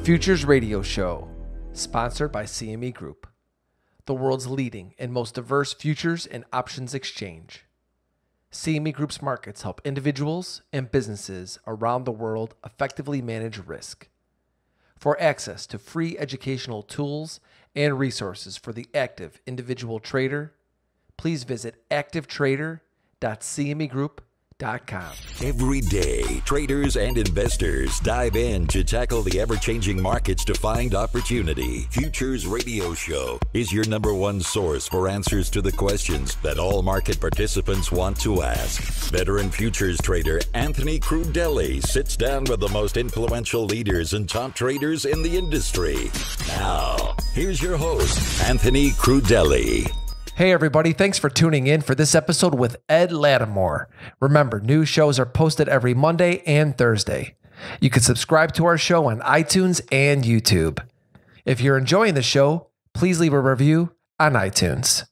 Futures Radio Show, sponsored by CME Group, the world's leading and most diverse futures and options exchange. CME Group's markets help individuals and businesses around the world effectively manage risk. For access to free educational tools and resources for the active individual trader, please visit activetrader.cmegroup.com. Every day, traders and investors dive in to tackle the ever-changing markets to find opportunity. Futures Radio Show is your number one source for answers to the questions that all market participants want to ask. Veteran futures trader Anthony Crudele sits down with the most influential leaders and top traders in the industry. Now, here's your host, Anthony Crudele. Hey everybody, thanks for tuning in for this episode with Ed Latimore. Remember, new shows are posted every Monday and Thursday. You can subscribe to our show on iTunes and YouTube. If you're enjoying the show, please leave a review on iTunes.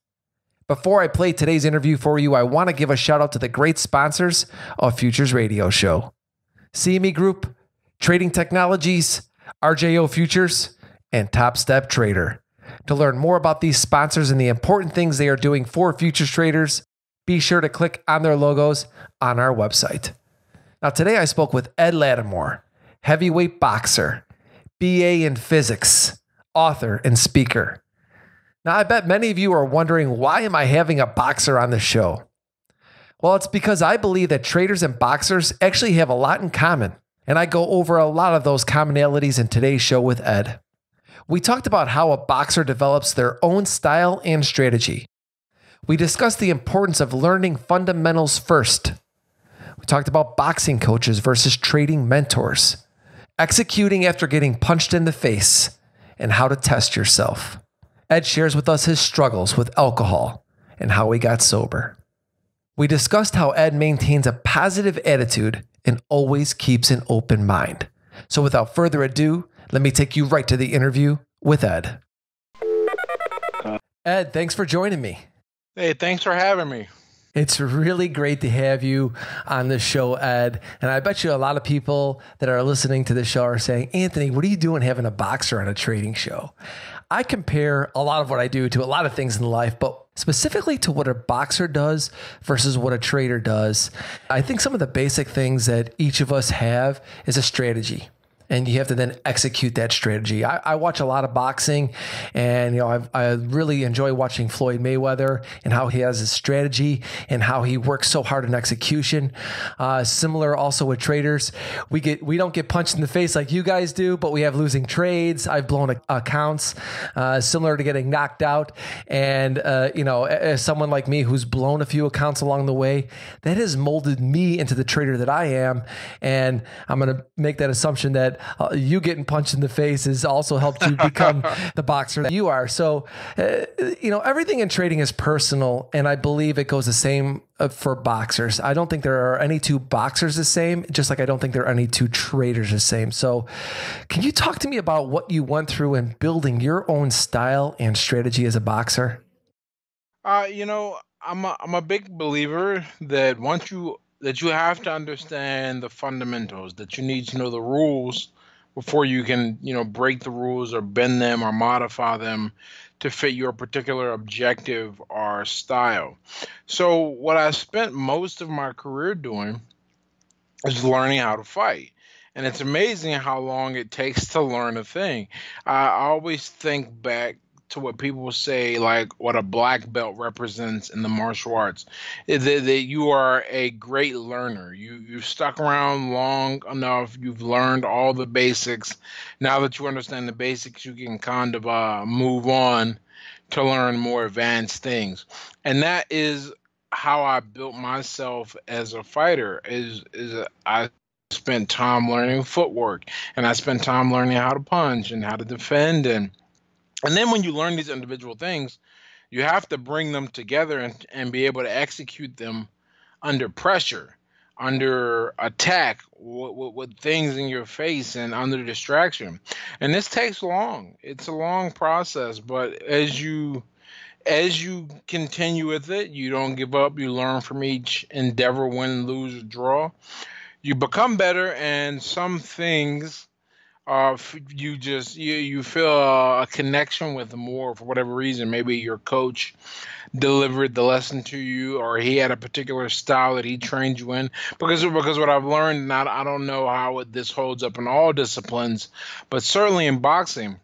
Before I play today's interview for you, I want to give a shout out to the great sponsors of Futures Radio Show: CME Group, Trading Technologies, RJO Futures, and Top Step Trader. To learn more about these sponsors and the important things they are doing for futures traders, be sure to click on their logos on our website. Now, today I spoke with Ed Latimore, heavyweight boxer, BA in physics, author, and speaker. Now, I bet many of you are wondering, why am I having a boxer on the show? Well, it's because I believe that traders and boxers actually have a lot in common, and I go over a lot of those commonalities in today's show with Ed. We talked about how a boxer develops their own style and strategy. We discussed the importance of learning fundamentals first. We talked about boxing coaches versus trading mentors, executing after getting punched in the face, and how to test yourself. Ed shares with us his struggles with alcohol and how he got sober. We discussed how Ed maintains a positive attitude and always keeps an open mind. So without further ado, let me take you right to the interview with Ed. Ed, thanks for joining me. Hey, thanks for having me. It's really great to have you on the show, Ed. And I bet you a lot of people that are listening to the show are saying, Anthony, what are you doing having a boxer on a trading show? I compare a lot of what I do to a lot of things in life, but specifically to what a boxer does versus what a trader does. I think some of the basic things that each of us have is a strategy. And you have to then execute that strategy. I watch a lot of boxing, and I really enjoy watching Floyd Mayweather and how he has his strategy and how he works so hard in execution. Similar also with traders, we don't get punched in the face like you guys do, but we have losing trades. I've blown accounts, similar to getting knocked out. And as someone like me who's blown a few accounts along the way, that has molded me into the trader that I am. And I'm going to make that assumption that you getting punched in the face has also helped you become the boxer that you are. So, everything in trading is personal, and I believe it goes the same for boxers. I don't think there are any two boxers the same, just like I don't think there are any two traders the same. So can you talk to me about what you went through in building your own style and strategy as a boxer? I'm a big believer that that you have to understand the fundamentals, that you need to know the rules before you can, break the rules or bend them or modify them to fit your particular objective or style. So what I spent most of my career doing is learning how to fight. And it's amazing how long it takes to learn a thing. I always think back to what people say, like what a black belt represents in the martial arts, is that you are a great learner. You've stuck around long enough. You've learned all the basics. Now that you understand the basics, you can kind of move on to learn more advanced things. And that is how I built myself as a fighter. I spent time learning footwork, and I spent time learning how to punch and how to defend. And then when you learn these individual things, you have to bring them together and be able to execute them under pressure, under attack, with things in your face and under distraction. And this takes long. It's a long process, but as you continue with it, you don't give up. You learn from each endeavor, win, lose, or draw. You become better, and some things you feel a connection with them more for whatever reason. Maybe your coach delivered the lesson to you, or he had a particular style that he trained you in. Because what I've learned, and I don't know how this holds up in all disciplines, but certainly in boxing,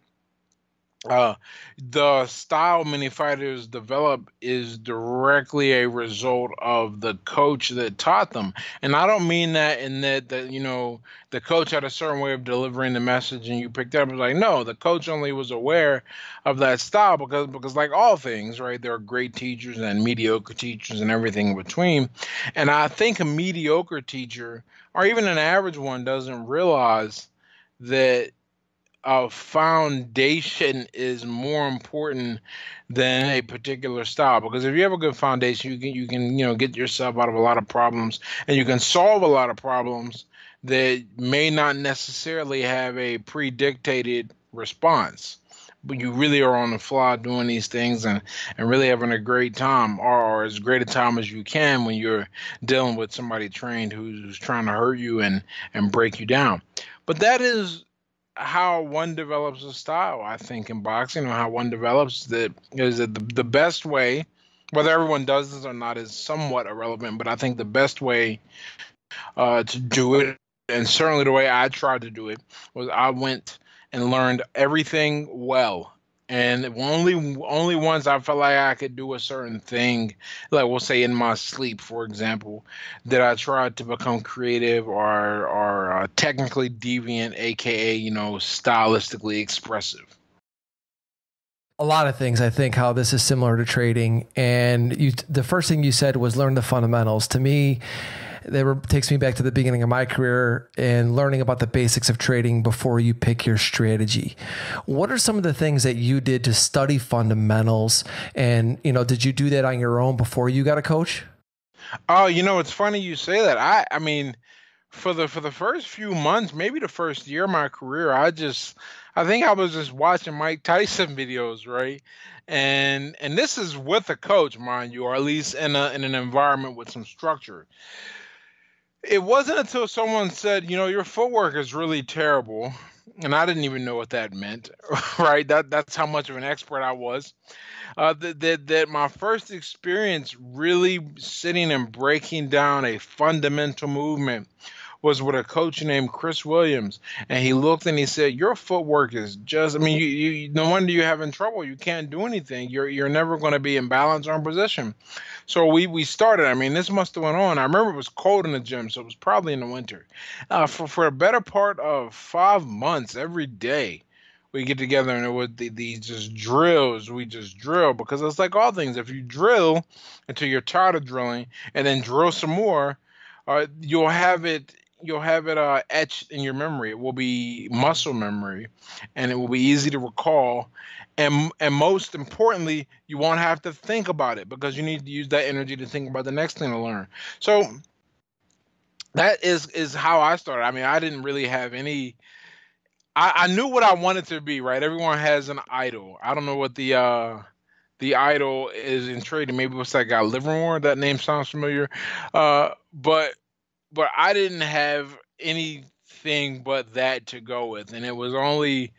the style many fighters develop is directly a result of the coach that taught them. And I don't mean that in that the coach had a certain way of delivering the message and you picked it up. It's like, no, the coach only was aware of that style because like all things, right, there are great teachers and mediocre teachers and everything in between. And I think a mediocre teacher or even an average one doesn't realize that a foundation is more important than a particular style, because if you have a good foundation, you can get yourself out of a lot of problems, and you can solve a lot of problems that may not necessarily have a predictated response, but you really are on the fly doing these things and really having a great time, or as great a time as you can when you're dealing with somebody trained who's trying to hurt you and break you down. But that is how one develops a style, I think, in boxing, or how one develops that is that the best way, whether everyone does this or not is somewhat irrelevant, but I think the best way to do it, and certainly the way I tried to do it, was I went and learned everything well. And only once I felt like I could do a certain thing, like we'll say in my sleep, for example, that I tried to become creative or technically deviant, aka stylistically expressive. A lot of things. I think how this is similar to trading, and the first thing you said was learn the fundamentals. To me, takes me back to the beginning of my career and learning about the basics of trading before you pick your strategy. What are some of the things that you did to study fundamentals? And, did you do that on your own before you got a coach? Oh, it's funny you say that. I mean, for the first few months, maybe the first year of my career, I think I was just watching Mike Tyson videos, right? And this is with a coach, mind you, or at least in an environment with some structure. It wasn't until someone said, your footwork is really terrible, and I didn't even know what that meant, right? That's how much of an expert I was. That my first experience really sitting and breaking down a fundamental movement was with a coach named Chris Williams, and he looked and he said, "Your footwork is just—I mean, you no wonder you're having trouble. You can't do anything. You're never going to be in balance or in position." So we started. I mean, this must have went on. I remember it was cold in the gym, so it was probably in the winter. For a better part of 5 months, every day we get together and it would these just drills. We just drill because it's like all things. If you drill until you're tired of drilling and then drill some more, you'll have it etched in your memory. It will be muscle memory, and it will be easy to recall. And most importantly, you won't have to think about it because you need to use that energy to think about the next thing to learn. So that is how I started. I mean, I didn't really have any. I knew what I wanted to be. Right? Everyone has an idol. I don't know what the idol is in trading. Maybe it's that guy Livermore. That name sounds familiar. But I didn't have anything but that to go with, and it was only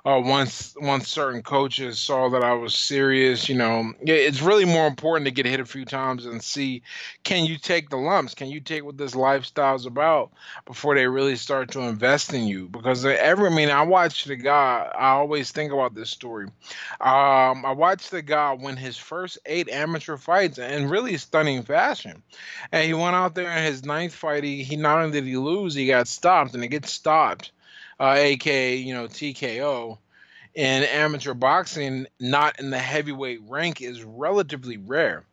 once certain coaches saw that I was serious. It's really more important to get hit a few times and see, can you take the lumps? Can you take what this lifestyle is about before they really start to invest in you? Because I watched the guy. I always think about this story. I watched the guy win his first 8 amateur fights in really stunning fashion, and he went out there in his 9th fight. He not only did he lose, he got stopped, and it gets stopped. aka TKO, in amateur boxing, not in the heavyweight rank, is relatively rare.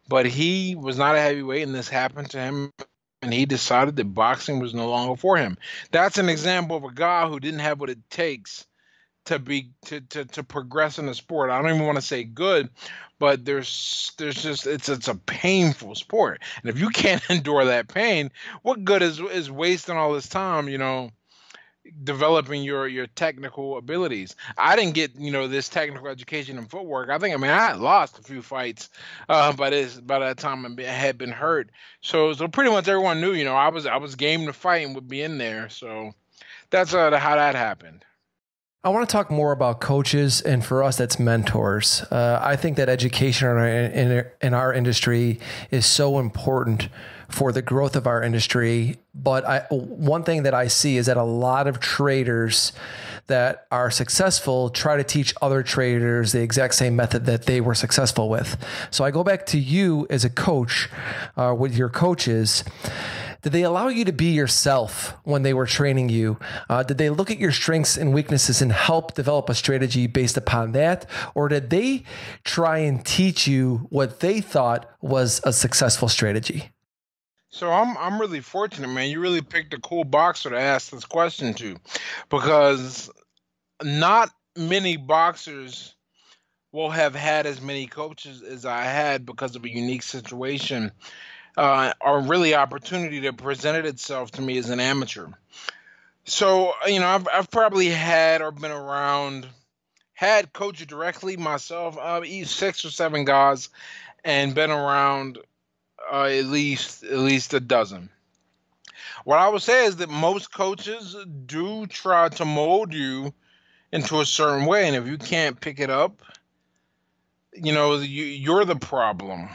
But he was not a heavyweight, and this happened to him, and he decided that boxing was no longer for him. That's an example of a guy who didn't have what it takes to progress in the sport. I don't even want to say good, but there's just it's a painful sport, and if you can't endure that pain, what good is wasting all this time, developing your technical abilities? I didn't get this technical education in footwork. I had lost a few fights by that time I had been hurt. So pretty much everyone knew I was game to fight and would be in there. So that's how that happened. I want to talk more about coaches, and for us, that's mentors. I think that education in our industry is so important for the growth of our industry. But one thing that I see is that a lot of traders that are successful try to teach other traders the exact same method that they were successful with. So I go back to you as a coach with your coaches. Did they allow you to be yourself when they were training you? Did they look at your strengths and weaknesses and help develop a strategy based upon that? Or did they try and teach you what they thought was a successful strategy? So I'm really fortunate, man. You really picked a cool boxer to ask this question to, because not many boxers will have had as many coaches as I had because of a unique situation, or really opportunity that presented itself to me as an amateur. So, I've probably had or been around, had coached directly myself, 6 or 7 guys, and been around at least a dozen. What I would say is that most coaches do try to mold you into a certain way, and if you can't pick it up, you're the problem.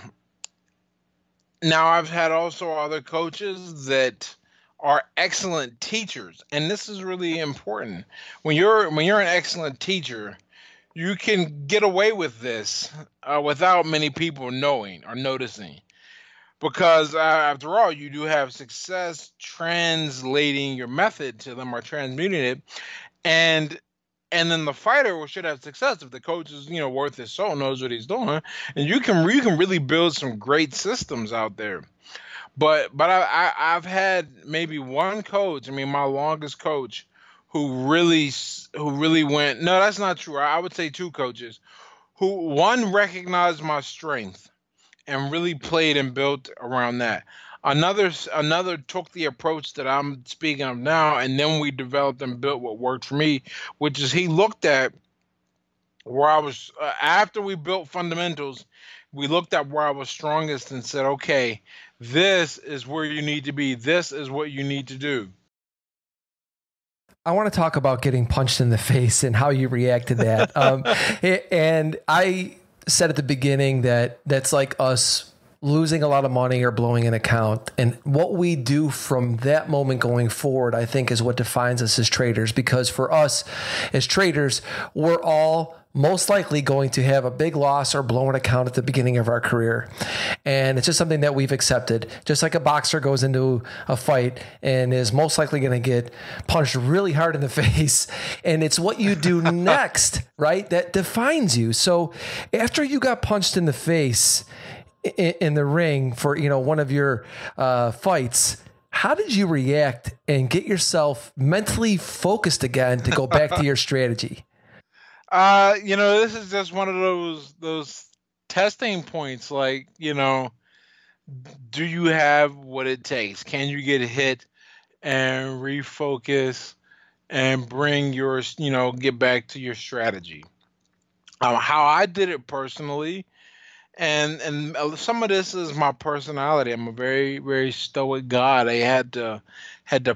Now, I've had also other coaches that are excellent teachers, and this is really important. When you're an excellent teacher, you can get away with this without many people knowing or noticing. Because after all, you do have success translating your method to them or transmuting it, and then the fighter should have success if the coach is worth his salt, knows what he's doing, and you can really build some great systems out there. But I've had maybe one coach. I mean, my longest coach, who really went. No, that's not true. I would say 2 coaches, who one recognized my strength and really played and built around that. Another took the approach that I'm speaking of now, and then we developed and built what worked for me, which is he looked at where I was, after we built fundamentals, we looked at where I was strongest and said, okay, this is where you need to be. This is what you need to do. I want to talk about getting punched in the face and how you react to that. And I said at the beginning that that's like us losing a lot of money or blowing an account. And what we do from that moment going forward, I think, is what defines us as traders. Because for us as traders, we're all most likely going to have a big loss or blow an account at the beginning of our career. And it's just something that we've accepted. Just like a boxer goes into a fight and is most likely going to get punched really hard in the face. And it's what you do next, right, that defines you. So after you got punched in the face in the ring for, one of your fights, how did you react and get yourself mentally focused again to go back to your strategy? This is just one of those testing points. Like, do you have what it takes? Can you get hit and refocus and bring your, get back to your strategy? How I did it personally, and some of this is my personality. I'm a very, very stoic guy. They had to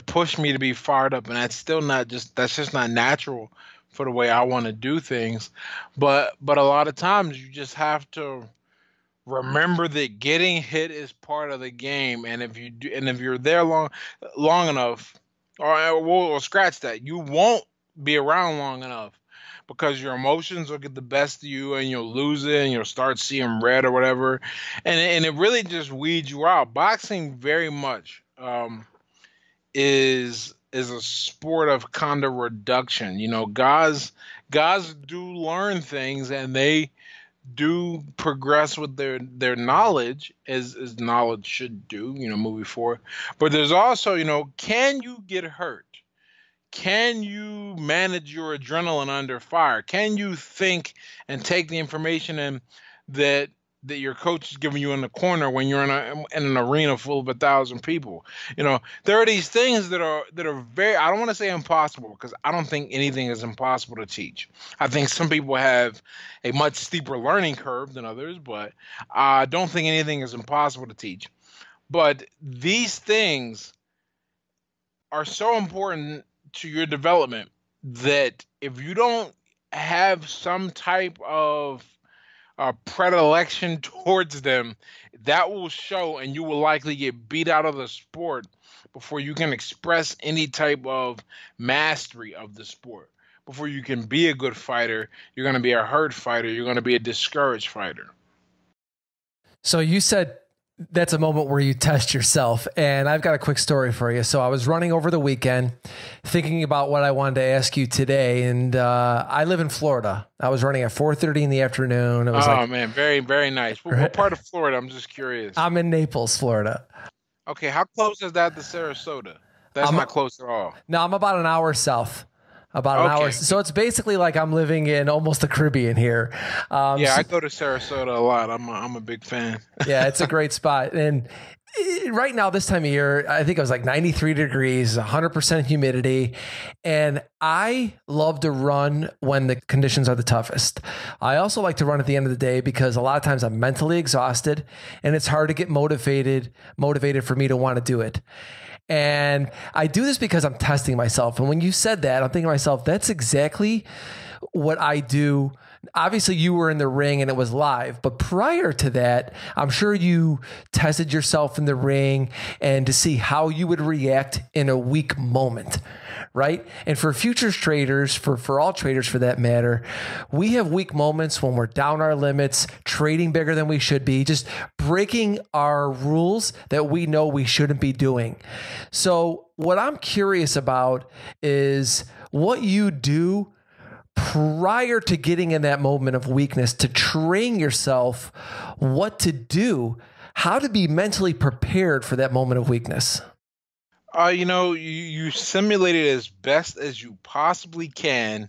push me to be fired up, and that's just not natural for the way I want to do things. But a lot of times you just have to remember that getting hit is part of the game, and if you're there long enough, or we'll scratch that, you won't be around long enough, because your emotions will get the best of you and you'll lose it and you'll start seeing red or whatever, and it really just weeds you out. Boxing very much is a sport of kind of reduction. Guys do learn things, and they do progress with their knowledge, as knowledge should do, moving forward. But there's also, can you get hurt? Can you manage your adrenaline under fire? Can you think and take the information in that your coach is giving you in the corner when you're in an arena full of 1,000 people? There are these things that are very, I don't want to say impossible, because I don't think anything is impossible to teach. I think some people have a much steeper learning curve than others, but I don't think anything is impossible to teach. But these things are so important to your development that if you don't have some type of predilection towards them, that will show, and you will likely get beat out of the sport before you can express any type of mastery of the sport. Before you can be a good fighter, you're going to be a hurt fighter. You're going to be a discouraged fighter. So you said that's a moment where you test yourself, and I've got a quick story for you. So I was running over the weekend thinking about what I wanted to ask you today, and I live in Florida. I was running at 4:30 in the afternoon. It was man, very, very nice. What part of Florida? I'm just curious. I'm in Naples, Florida. Okay, how close is that to Sarasota? That's not close at all. No, I'm about an hour south. About an hour. So it's basically like I'm living in almost the Caribbean here. I go to Sarasota a lot. I'm a big fan. Yeah, it's a great spot. And right now, this time of year, I think it was like 93 degrees, 100% humidity. And I love to run when the conditions are the toughest. I also like to run at the end of the day because a lot of times I'm mentally exhausted and it's hard to get motivated for me to want to do it. And I do this because I'm testing myself. And when you said that, I'm thinking to myself, that's exactly what I do. Obviously, you were in the ring and it was live, but prior to that, I'm sure you tested yourself in the ring and to see how you would react in a weak moment, right? And for futures traders, for all traders for that matter, we have weak moments when we're down our limits, trading bigger than we should be, just breaking our rules that we know we shouldn't be doing. So what I'm curious about is what you do prior to getting in that moment of weakness to train yourself what to do, how to be mentally prepared for that moment of weakness. You simulate it as best as you possibly can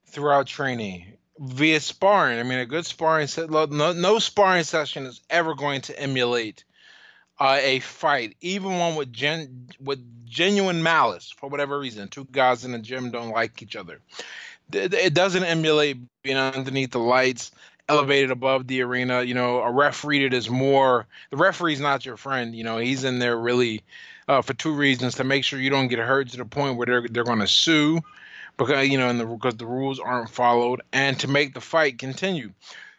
throughout training via sparring. I mean, a good sparring set, no sparring session is ever going to emulate a fight, even one with genuine malice for whatever reason. Two guys in the gym don't like each other. It doesn't emulate being underneath the lights, elevated above the arena. A ref read it as more. The referee's not your friend. He's in there really for two reasons: to make sure you don't get hurt to the point where they're going to sue, because because the rules aren't followed, and to make the fight continue.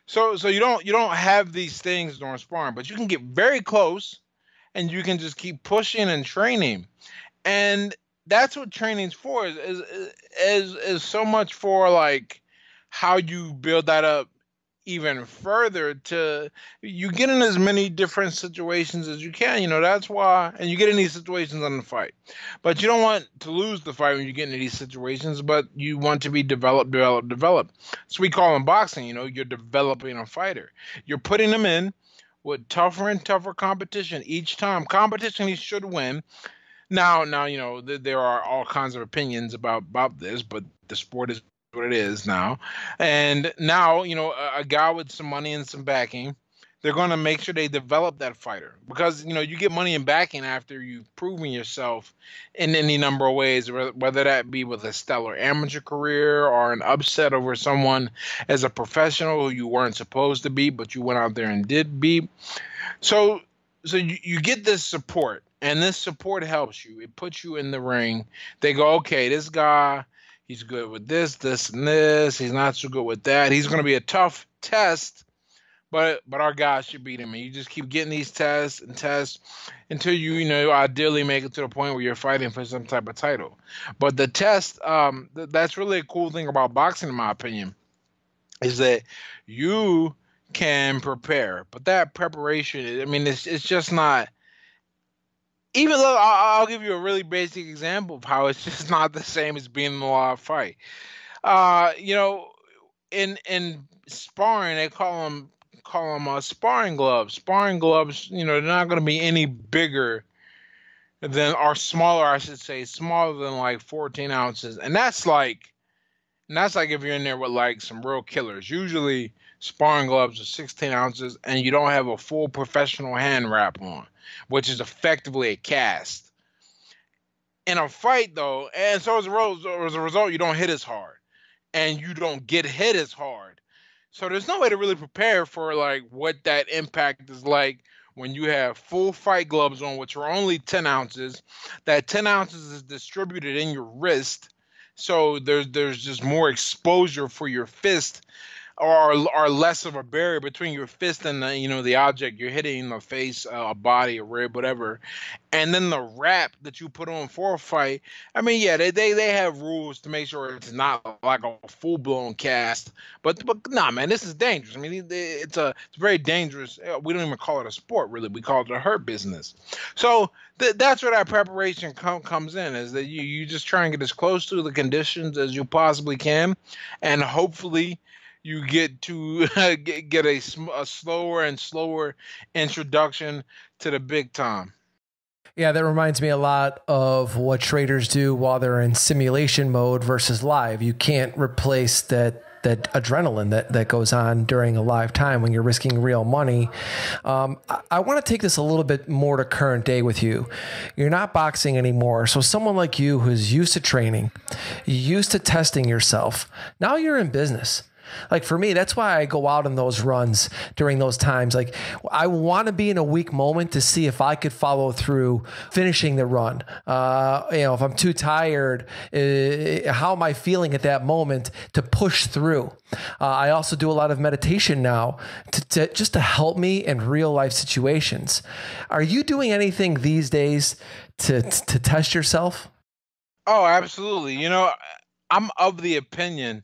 So you don't have these things during sparring, but you can get very close, and you can just keep pushing and training, and that's what training's for. Is so much for like how you build that up even further to you get in as many different situations as you can. That's why, and you get in these situations on the fight, but you don't want to lose the fight when you get into these situations, but you want to be developed. So we call in boxing, you're developing a fighter. You're putting them in with tougher and tougher competition each time. Competition he should win. Now, there are all kinds of opinions about this, but the sport is what it is now. And now, a guy with some money and some backing, they're going to make sure they develop that fighter, because, you get money and backing after you've proven yourself in any number of ways, whether that be with a stellar amateur career or an upset over someone as a professional who you weren't supposed to beat, but you went out there and did beat. So you get this support. And this support helps you. It puts you in the ring. They go, okay, this guy, he's good with this, and this. He's not so good with that. He's going to be a tough test, but our guy should beat him. And you just keep getting these tests until you ideally make it to the point where you're fighting for some type of title. But the test, that's really a cool thing about boxing, in my opinion, is that you can prepare. But that preparation, it's just not. Even though I'll give you a really basic example of how it's just not the same as being in a live fight. In sparring, they call them sparring gloves. Sparring gloves, they're not going to be any bigger than, or smaller, I should say, smaller than like 14 ounces. And that's like if you're in there with like some real killers. Usually sparring gloves are 16 ounces and you don't have a full professional hand wrap on, which is effectively a cast. In a fight, though, and so as a result, you don't hit as hard and you don't get hit as hard. So there's no way to really prepare for like what that impact is like when you have full fight gloves on, which are only 10 ounces. That 10 ounces is distributed in your wrist, so there's just more exposure for your fist, or less of a barrier between your fist and the object you're hitting, the face, a body, a rib, whatever. And then the wrap that you put on for a fight. I mean, yeah, they have rules to make sure it's not like a full blown cast. But nah, man, this is dangerous. I mean, it's very dangerous. We don't even call it a sport, really. We call it a hurt business. So that's where that preparation comes in, is that you just try and get as close to the conditions as you possibly can, and hopefully you get to get a slower and slower introduction to the big time. Yeah, that reminds me a lot of what traders do while they're in simulation mode versus live. You can't replace that adrenaline that goes on during a live time when you're risking real money. I want to take this a little bit more to current day with you. You're not boxing anymore. So someone like you who's used to training, used to testing yourself, now you're in business. Like for me, that's why I go out on those runs during those times. Like I want to be in a weak moment to see if I could follow through finishing the run. If I'm too tired, how am I feeling at that moment to push through? I also do a lot of meditation now to just to help me in real life situations. Are you doing anything these days to test yourself? Oh, absolutely. I'm of the opinion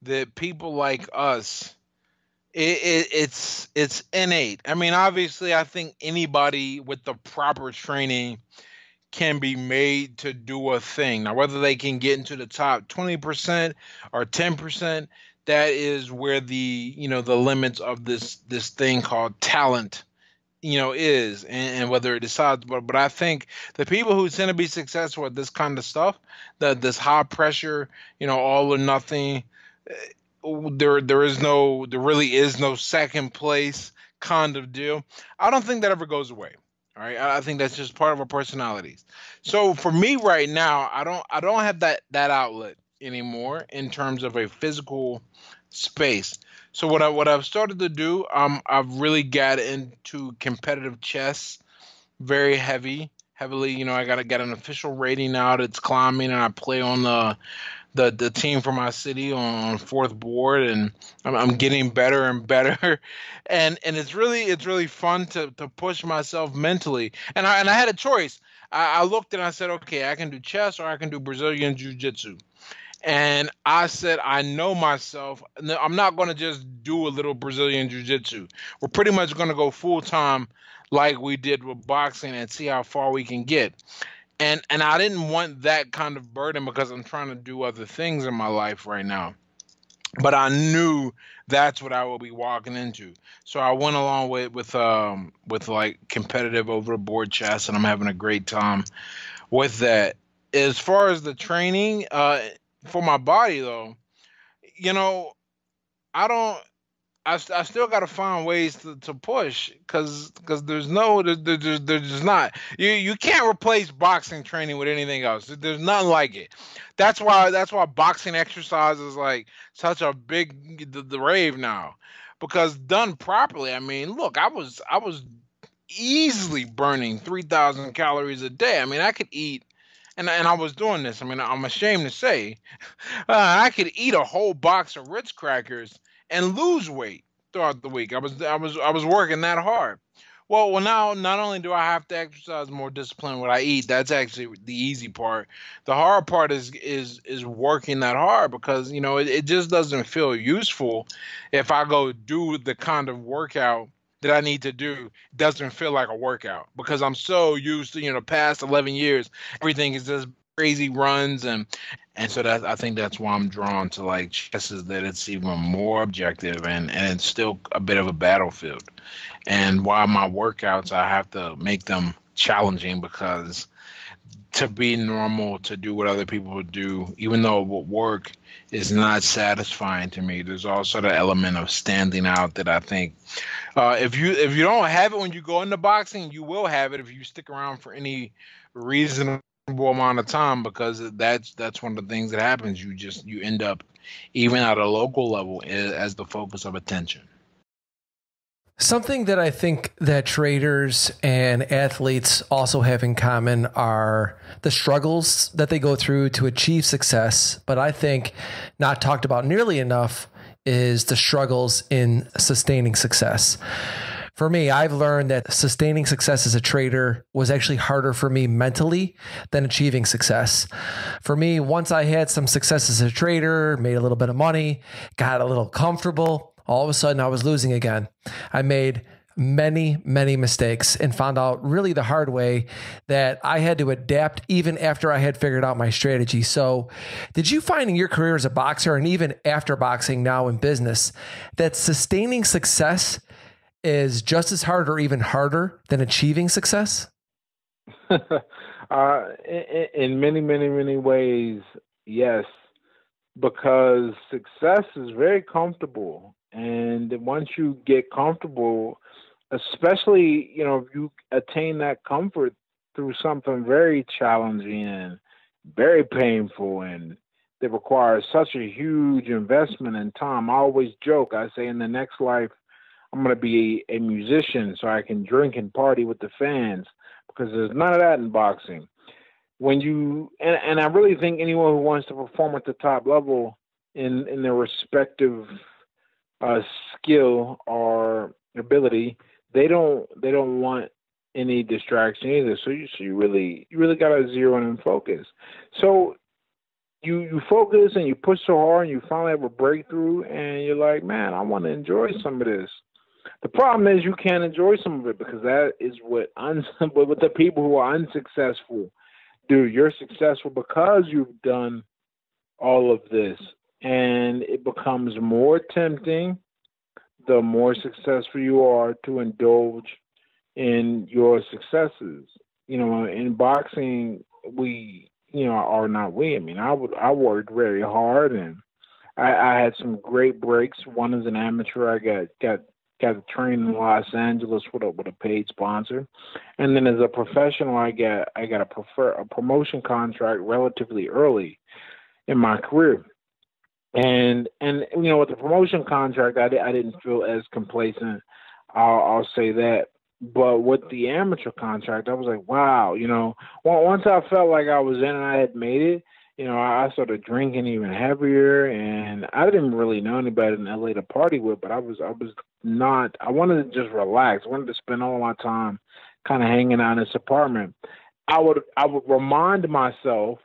that people like us, it's innate. I mean, obviously, I think anybody with the proper training can be made to do a thing. Now, whether they can get into the top 20% or 10%, that is where the limits of this thing called talent is, and whether it decides. But I think the people who tend to be successful at this kind of stuff, this high pressure, all or nothing, there really is no second place kind of deal. I don't think that ever goes away. All right, I think that's just part of our personalities. So for me right now, I don't have that outlet anymore in terms of a physical space. So what I've started to do, I've really got into competitive chess, very heavily. I got an official rating now that's climbing, and I play on the team for my city on fourth board, and I'm getting better and better, and it's really fun to push myself mentally. And I had a choice. I looked and I said, okay, I can do chess or I can do Brazilian Jiu-Jitsu. And I said, I know myself. I'm not going to just do a little Brazilian Jiu-Jitsu. We're pretty much going to go full time like we did with boxing and see how far we can get. And I didn't want that kind of burden because I'm trying to do other things in my life right now. But I knew that's what I will be walking into. So I went along with like competitive over the board chess, and I'm having a great time with that. As far as the training, for my body though, I still got to find ways to push, because there's just not. You can't replace boxing training with anything else. There's nothing like it. That's why boxing exercise is like such a big the rave now, because done properly. I mean, look, I was easily burning 3,000 calories a day. I mean, I could eat. And I was doing this. I mean, I'm ashamed to say, I could eat a whole box of Ritz crackers and lose weight throughout the week. I was working that hard. Well, now not only do I have to exercise more discipline what I eat, that's actually the easy part. The hard part is working that hard, because it just doesn't feel useful if I go do the kind of workout that I need to do. Doesn't feel like a workout, because I'm so used to the past 11 years, everything is just crazy runs, and so I think that's why I'm drawn to like chess, is that it's even more objective, and it's still a bit of a battlefield. And while my workouts, I have to make them challenging, because to be normal, to do what other people would do, even though it would work, is not satisfying to me. There's also the element of standing out that I think if you don't have it when you go into boxing, you will have it if you stick around for any reasonable amount of time, because that's one of the things that happens. You end up, even at a local level, as the focus of attention. Something that I think that traders and athletes also have in common are the struggles that they go through to achieve success. But I think not talked about nearly enough is the struggles in sustaining success. For me, I've learned that sustaining success as a trader was actually harder for me mentally than achieving success. For me, once I had some success as a trader, made a little bit of money, got a little comfortable, all of a sudden I was losing again. I made many, many mistakes and found out really the hard way that I had to adapt even after I had figured out my strategy. So did you find in your career as a boxer and even after boxing now in business that sustaining success is just as hard or even harder than achieving success? In many, many, many ways, yes, because success is very comfortable. And once you get comfortable, especially, if you attain that comfort through something very challenging and very painful and that requires such a huge investment in time. I always joke, I say in the next life, I'm going to be a musician so I can drink and party with the fans, because there's none of that in boxing. When you, and I really think anyone who wants to perform at the top level in their respective skill or ability, they don't want any distraction either. So you really got to zero in and focus. So you focus and you push so hard and you finally have a breakthrough and you're like, man, I want to enjoy some of this. The problem is you can't enjoy some of it because that is what the people who are unsuccessful do. You're successful because you've done all of this. And it becomes more tempting the more successful you are to indulge in your successes. In boxing, I worked very hard and I had some great breaks. One as an amateur, I got to train in Los Angeles with a paid sponsor. And then as a professional, I got a promotion contract relatively early in my career. And with the promotion contract, I didn't feel as complacent. I'll say that. But with the amateur contract, I was like, wow. Once I felt like I was in and I had made it, I started drinking even heavier, and I didn't really know anybody in LA to party with. But I wanted to just relax. I wanted to spend all my time kind of hanging out in this apartment. I would remind myself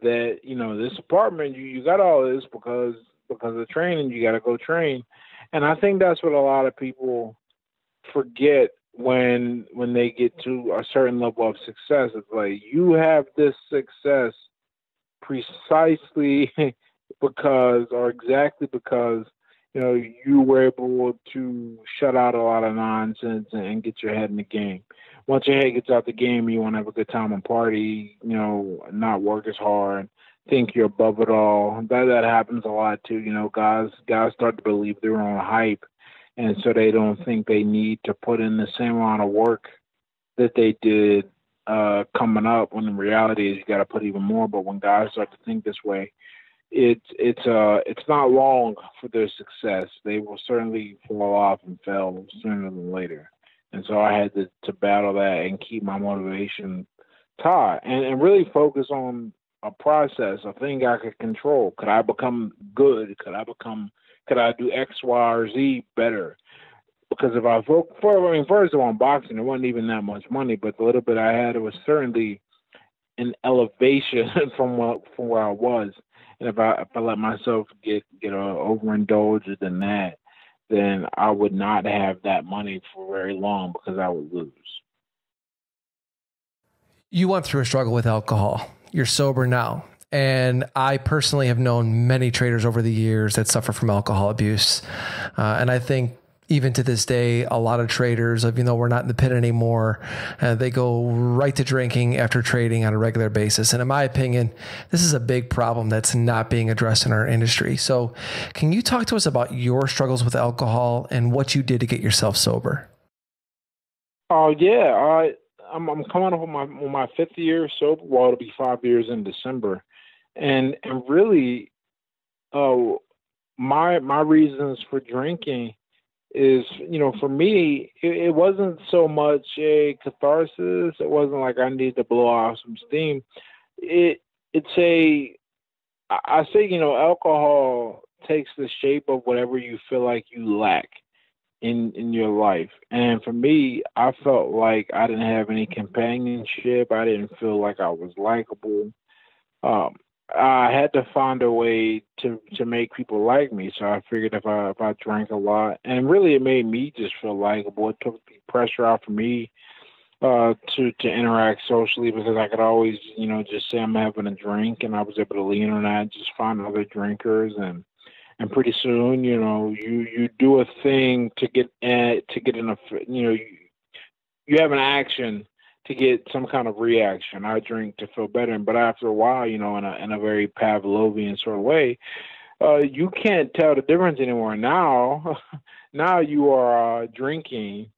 that, this apartment, you got all this because of training, you got to go train. And I think that's what a lot of people forget when they get to a certain level of success. It's like, you have this success precisely exactly because, you were able to shut out a lot of nonsense and get your head in the game. Once your head gets out the game, you want to have a good time and party, not work as hard, think you're above it all. That happens a lot too. Guys start to believe their own hype, and so they don't think they need to put in the same amount of work that they did coming up, when the reality is you got to put even more. But when guys start to think this way, it's not long for their success. They will certainly fall off and fail sooner than later. And so I had to battle that and keep my motivation taut and really focus on a process, a thing I could control. Could I become good? Could I do X, Y, or Z better? Because if first of all, in boxing, there wasn't even that much money, but the little bit I had, it was certainly an elevation from where I was. And if I let myself get overindulged than that, then I would not have that money for very long because I would lose. You went through a struggle with alcohol. You're sober now. And I personally have known many traders over the years that suffer from alcohol abuse. And I think even to this day, a lot of traders, even though we're not in the pit anymore, they go right to drinking after trading on a regular basis. And in my opinion, this is a big problem that's not being addressed in our industry. So can you talk to us about your struggles with alcohol and what you did to get yourself sober? Oh, yeah. I'm coming up on my fifth year sober. Well, it'll be 5 years in December. And really, my reasons for drinking is, for me, it wasn't so much a catharsis. It wasn't like I need to blow off some steam. It's I say, alcohol takes the shape of whatever you feel like you lack in your life. And for me, I felt like I didn't have any companionship. I didn't feel like I was likable. Um, I had to find a way to make people like me. So I figured if I drank a lot, and really it made me just feel likable. It took the pressure off of me to interact socially, because I could always, just say I'm having a drink, and I was able to lean on that, just find other drinkers, and pretty soon, you do a thing to get in a, you have an action to get some kind of reaction. I drink to feel better, but after a while, in a very Pavlovian sort of way, you can't tell the difference anymore. Now, now you are drinking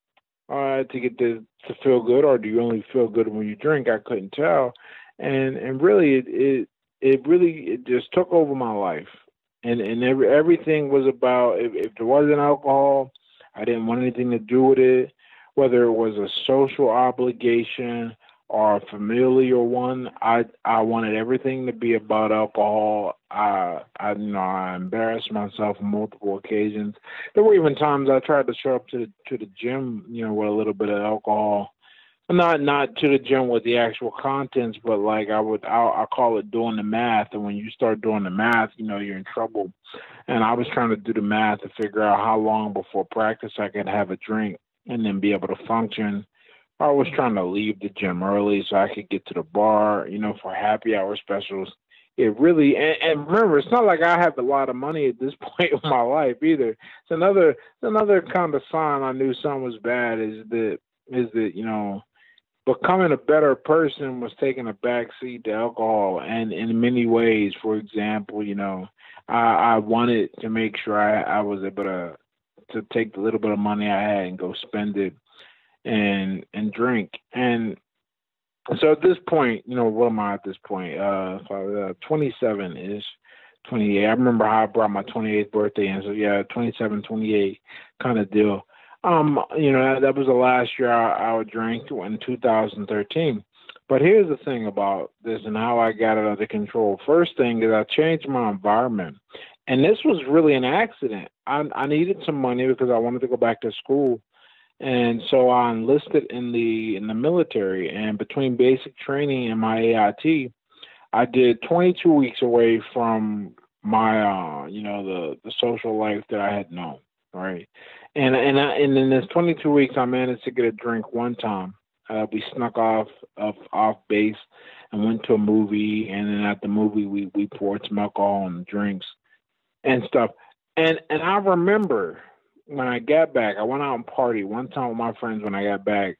to get to feel good, or do you only feel good when you drink? I couldn't tell, and really it just took over my life, and everything was about, if there wasn't alcohol, I didn't want anything to do with it, whether it was a social obligation or a familial one. I wanted everything to be about alcohol. I embarrassed myself on multiple occasions. There were even times I tried to show up to the gym, with a little bit of alcohol. Not to the gym with the actual contents, but like I call it doing the math. And when you start doing the math, you're in trouble. And I was trying to do the math to figure out how long before practice I could have a drink and then be able to function. I was trying to leave the gym early so I could get to the bar, for happy hour specials. It really, and remember, it's not like I have a lot of money at this point in my life either. It's another kind of sign I knew something was bad is that becoming a better person was taking a backseat to alcohol, and in many ways. For example, I wanted to make sure I was able to take the little bit of money I had and go spend it and drink. And so at this point, what am I at this point? 27 is 28. I remember how I brought my 28th birthday in. So yeah, 27, 28 kind of deal. That was the last year I drank in 2013. But here's the thing about this and how I got it under control. First thing is I changed my environment. And this was really an accident. I needed some money because I wanted to go back to school. And so I enlisted in the military. And between basic training and my AIT, I did 22 weeks away from my, the social life that I had known, right? And in this 22 weeks, I managed to get a drink one time. We snuck off base and went to a movie, and then at the movie we poured some alcohol and drinks and stuff. And I remember when I got back, I went out and partied one time with my friends when I got back,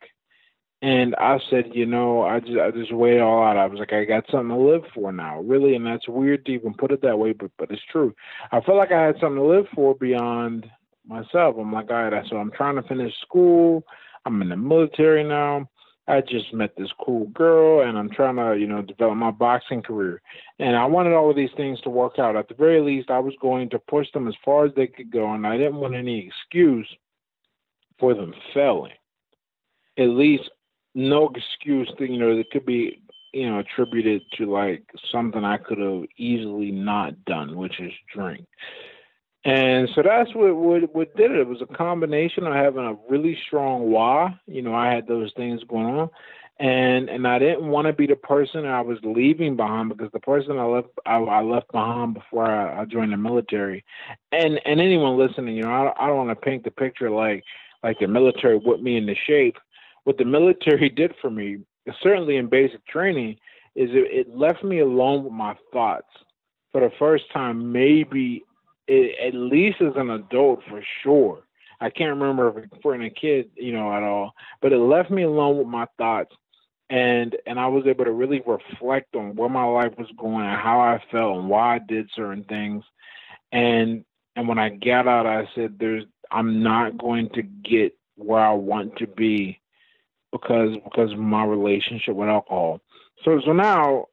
and I said, I just weighed it all out. I was like, I got something to live for now, really, and that's weird to even put it that way, but it's true. I felt like I had something to live for beyond myself. I'm like, all right, so I'm trying to finish school. I'm in the military now. I just met this cool girl, and I'm trying to, develop my boxing career. And I wanted all of these things to work out. At the very least, I was going to push them as far as they could go, and I didn't want any excuse for them failing. At least no excuse that could be, attributed to like something I could have easily not done, which is drink. And so that's what did it. It was a combination of having a really strong why. I had those things going on, and I didn't want to be the person I was leaving behind, because the person I left behind before I joined the military. And anyone listening, I don't want to paint the picture like the military whipped me into shape. What the military did for me, certainly in basic training, is it left me alone with my thoughts for the first time, maybe. At least as an adult, for sure. I can't remember if for a kid, at all. But it left me alone with my thoughts, and I was able to really reflect on where my life was going and how I felt and why I did certain things. And when I got out, I said, I'm not going to get where I want to be because of my relationship with alcohol. So now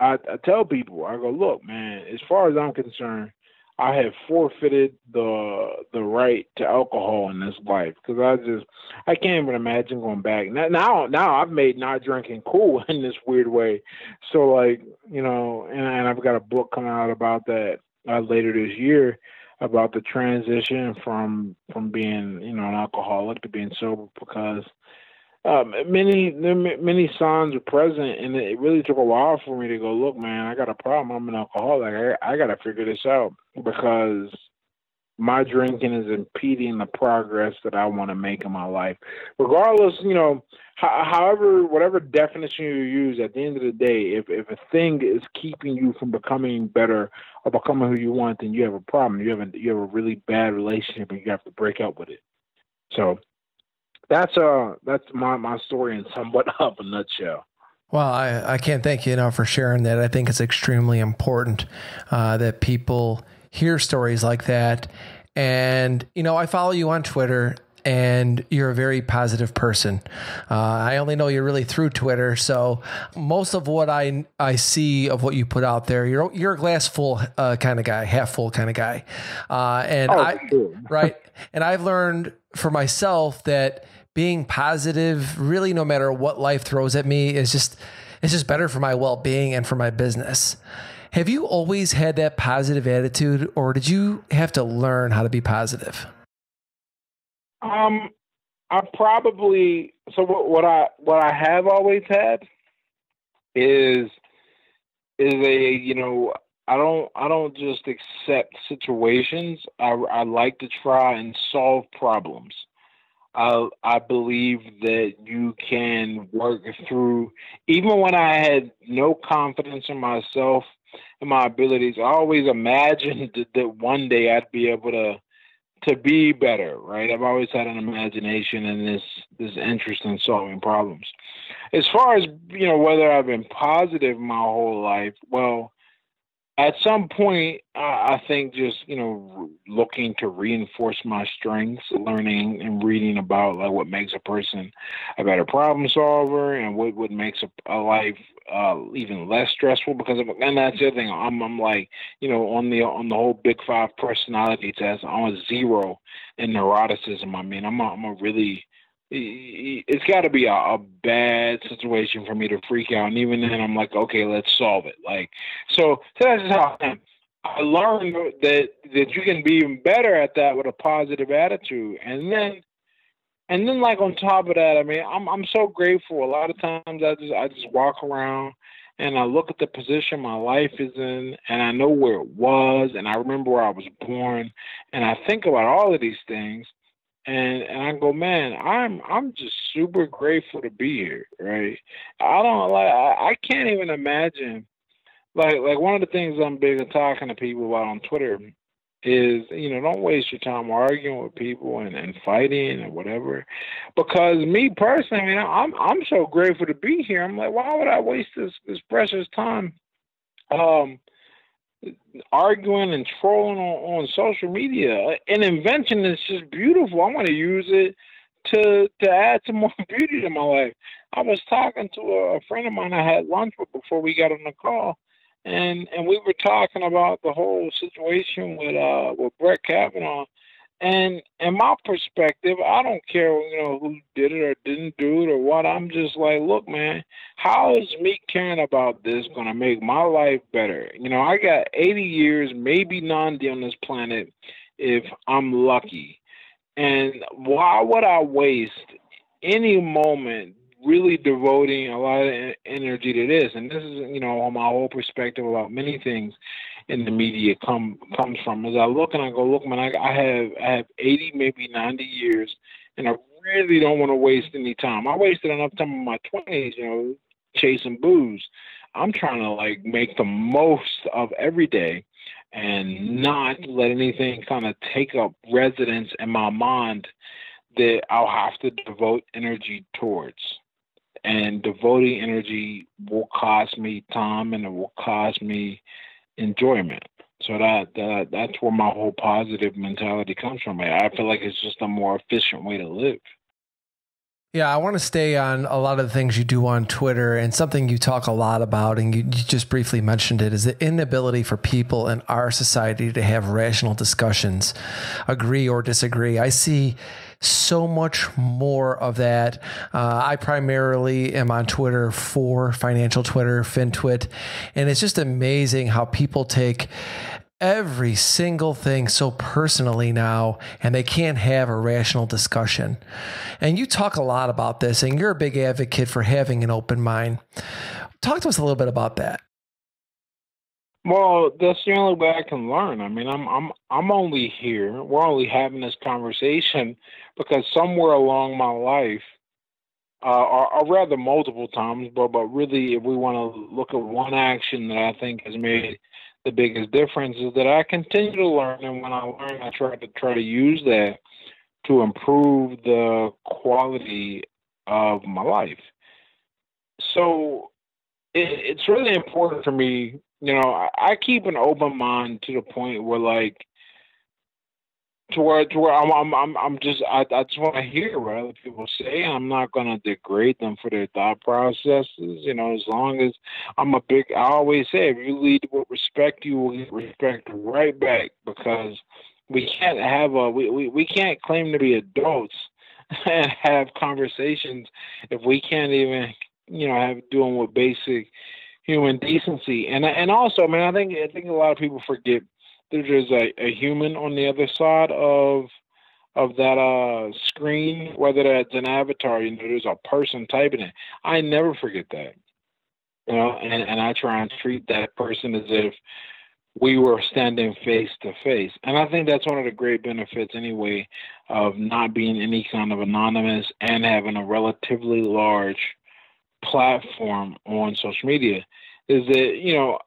I tell people, I go, look, man, as far as I'm concerned, I have forfeited the right to alcohol in this life, because I can't even imagine going back. Now I've made not drinking cool in this weird way. So like, and I've got a book coming out about that later this year, about the transition from being an alcoholic to being sober, because many signs are present, and it really took a while for me to go, look, man, I got a problem. I'm an alcoholic. I got to figure this out, because my drinking is impeding the progress that I want to make in my life. Regardless, however, whatever definition you use, at the end of the day, if a thing is keeping you from becoming better or becoming who you want, then you have a problem. You have a really bad relationship, and you have to break up with it. So that's my story in somewhat of a nutshell. Well, I can't thank you enough for sharing that. I think it's extremely important that people hear stories like that. And, I follow you on Twitter, and you're a very positive person. I only know you really through Twitter. So most of what I see of what you put out there, you're a glass full kind of guy, half full kind of guy. Sure. Right. And I've learned for myself that being positive, really, no matter what life throws at me, it's just better for my well-being and for my business. Have you always had that positive attitude, or did you have to learn how to be positive? I probably, so what I have always had is I don't just accept situations. I like to try and solve problems. I believe that you can work through, even when I had no confidence in myself and my abilities. I always imagined that one day I'd be able to be better, right? I've always had an imagination and this interest in solving problems. As far as, whether I've been positive my whole life, well, at some point, I think just, looking to reinforce my strengths, learning and reading about like what makes a person a better problem solver, and what makes a life even less stressful. And that's the other thing. I'm like, on the whole Big Five personality test, I'm a 0 in neuroticism. I mean, I'm a really, it's got to be a bad situation for me to freak out. And even then, I'm like, okay, let's solve it. Like, so that's just how I am. I learned that you can be even better at that with a positive attitude. And then like on top of that, I mean, I'm so grateful. A lot of times I just walk around and I look at the position my life is in, and I know where it was, and I remember where I was born, and I think about all of these things. And I go, man, I'm just super grateful to be here, right? I can't even imagine, like one of the things I'm big at talking to people about on Twitter is, don't waste your time arguing with people and fighting and whatever. Because me personally, I mean, I'm so grateful to be here. I'm like, why would I waste this precious time arguing and trolling on social media? An invention is just beautiful. I want to use it to add some more beauty to my life. I was talking to a friend of mine I had lunch with before we got on the call, and we were talking about the whole situation with Brett Kavanaugh. And in my perspective, I don't care, who did it or didn't do it or what. I'm just like, look, man, how is me caring about this going to make my life better? I got 80 years, maybe 90 on this planet if I'm lucky. And why would I waste any moment really devoting a lot of energy to this? And this is, my whole perspective about many things in the media comes from. As I look and I go, look, man, I have 80, maybe 90 years, and I really don't want to waste any time. I wasted enough time in my 20s, chasing booze. I'm trying to like make the most of every day and not let anything kind of take up residence in my mind that I'll have to devote energy towards. And devoting energy will cost me time, and it will cost me enjoyment. So that's where my whole positive mentality comes from. I feel like it's just a more efficient way to live. Yeah, I want to stay on a lot of the things you do on Twitter, and something you talk a lot about, and you just briefly mentioned it, is the inability for people in our society to have rational discussions, agree or disagree. I see so much more of that. I primarily am on Twitter for financial Twitter, FinTwit, and it's just amazing how people take every single thing so personally now, and they can't have a rational discussion. And you talk a lot about this, and you're a big advocate for having an open mind. Talk to us a little bit about that. Well, that's the only way I can learn. I mean, I'm only here. We're only having this conversation because somewhere along my life, or rather multiple times, but really, if we want to look at one action that I think has made the biggest difference, is that I continue to learn, and when I learn, I try to use that to improve the quality of my life. So it's really important for me. You know, I keep an open mind to the point where, like, to where I just want to hear what other people say. I'm not going to degrade them for their thought processes. You know, as long as I always say, if you lead with respect, you will get respect right back, because we can't have we can't claim to be adults and have conversations if we can't even, you know, have doing with basic human decency. And also, man, I think a lot of people forget there's a human on the other side of that screen, whether that's an avatar. You know, there's a person typing it. I never forget that. You know, and I try and treat that person as if we were standing face to face. And I think that's one of the great benefits anyway of not being any kind of anonymous and having a relatively large platform on social media, is that, you know,